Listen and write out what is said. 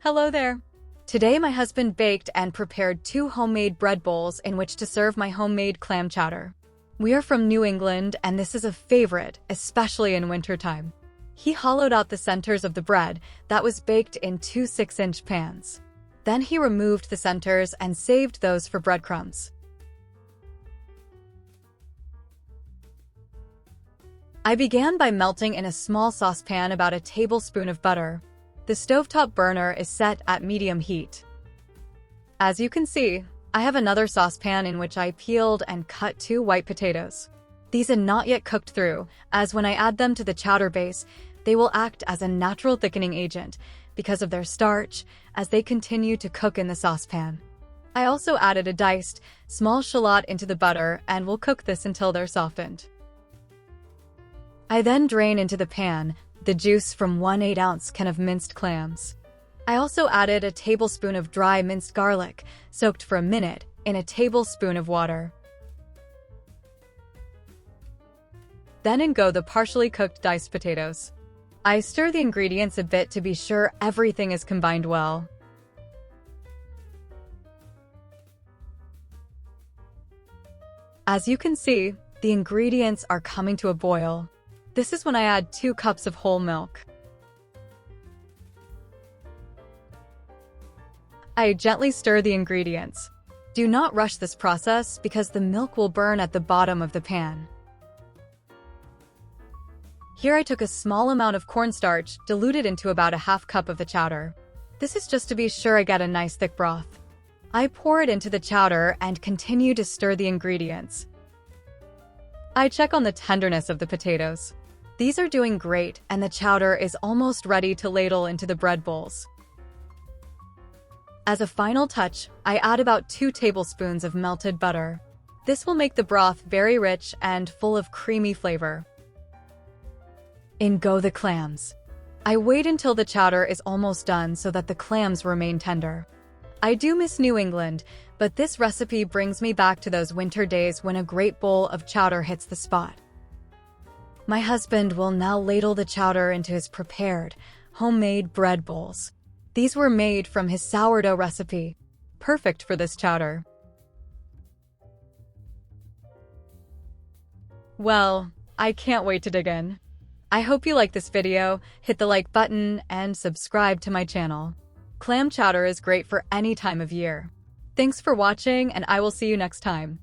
Hello there. Today my husband baked and prepared 2 homemade bread bowls in which to serve my homemade clam chowder. We are from New England and this is a favorite, especially in wintertime. He hollowed out the centers of the bread that was baked in 2 6-inch pans. Then he removed the centers and saved those for breadcrumbs. I began by melting in a small saucepan about a tablespoon of butter. The stovetop burner is set at medium heat. As you can see, I have another saucepan in which I peeled and cut 2 white potatoes. These are not yet cooked through, as when I add them to the chowder base, they will act as a natural thickening agent because of their starch as they continue to cook in the saucepan. I also added a diced, small shallot into the butter and will cook this until they're softened. I then drain into the pan the juice from 1 8-ounce can of minced clams. I also added a tablespoon of dry minced garlic, soaked for a minute, in a tablespoon of water. Then in go the partially cooked diced potatoes. I stir the ingredients a bit to be sure everything is combined well. As you can see, the ingredients are coming to a boil. This is when I add 2 cups of whole milk. I gently stir the ingredients. Do not rush this process because the milk will burn at the bottom of the pan. Here I took a small amount of cornstarch, diluted into about a half cup of the chowder. This is just to be sure I get a nice thick broth. I pour it into the chowder and continue to stir the ingredients. I check on the tenderness of the potatoes. These are doing great and the chowder is almost ready to ladle into the bread bowls. As a final touch, I add about 2 tablespoons of melted butter. This will make the broth very rich and full of creamy flavor. In go the clams. I wait until the chowder is almost done so that the clams remain tender. I do miss New England, but this recipe brings me back to those winter days when a great bowl of chowder hits the spot. My husband will now ladle the chowder into his prepared, homemade bread bowls. These were made from his sourdough recipe, perfect for this chowder. Well, I can't wait to dig in. I hope you like this video, hit the like button, and subscribe to my channel. Clam chowder is great for any time of year. Thanks for watching, and I will see you next time.